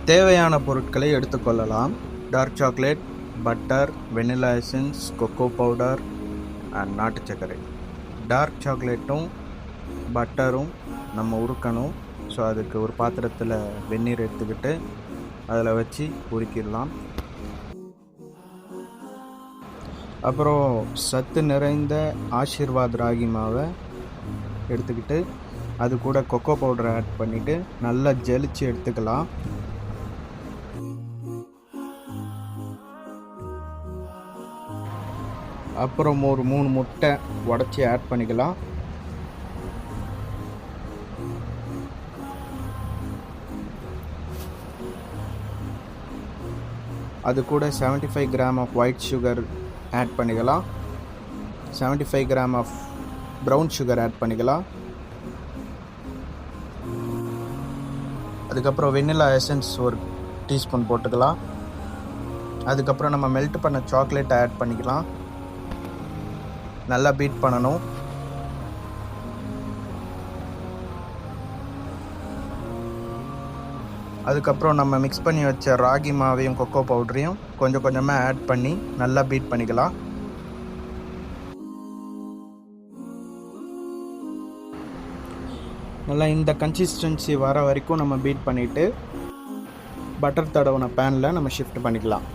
தேவையான பொருட்களை எடுத்துக்கொள்ளலாம். Dark chocolate, butter, vanilla essence, cocoa powder and நாட்டு சர்க்கரை. டார்க் சாக்லேட்டும் பட்டரும் நம்ம உருக்கணும். ஸோ அதுக்கு ஒரு பாத்திரத்தில் வெந்நீர் எடுத்துக்கிட்டு அதில் வச்சு உருக்கிடலாம். அப்புறம் சத்து நிறைந்த ஆசீர்வாத் ராகி மாவை எடுத்துக்கிட்டு அது கூட கொக்கோ பவுடரை ஆட் பண்ணிவிட்டு நல்லா ஜலிச்சு எடுத்துக்கலாம். அப்புறம் ஒரு 3 முட்டை உடச்சி ஆட் பண்ணிக்கலாம். அது கூட 75 gram of white sugar add பண்ணிக்கலாம். 75 gram of brown sugar add பண்ணிக்கலாம். அதுக்கப்புறம் வெனிலா எசன்ஸ் ஒரு டீஸ்பூன் போட்டுக்கலாம். அதுக்கப்புறம் நம்ம மெல்ட் பண்ண சாக்லேட்டை ஆட் பண்ணிக்கலாம். நல்லா பீட் பண்ணணும். அதுக்கப்புறம் நம்ம மிக்ஸ் பண்ணி வச்ச ராகி மாவையும் கொக்கோ பவுடரையும் கொஞ்சம் கொஞ்சமாக ஆட் பண்ணி நல்லா பீட் பண்ணிக்கலாம். நல்லா இந்த கன்சிஸ்டன்சி வர வரைக்கும் நம்ம பீட் பண்ணிவிட்டு பட்டர் தடவின பேனில் நம்ம ஷிஃப்ட் பண்ணிக்கலாம்.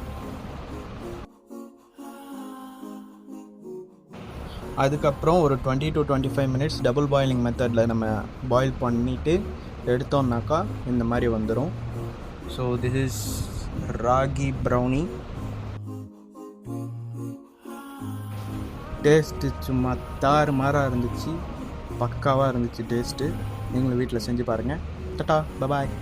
அதுக்கப்புறம் ஒரு 20 to 25 மினிட்ஸ் டபுள் பாயிலிங் மெத்தடில் நம்ம பாயில் பண்ணிவிட்டு எடுத்தோம்னாக்கா இந்த மாதிரி வந்துடும். So this is ragi brownie. Taste சும்மா தாறுமாறாக இருந்துச்சு, பக்காவாக இருந்துச்சு டேஸ்ட்டு. நீங்களும் வீட்டில் செஞ்சு பாருங்கள். டாடா, பபாய்.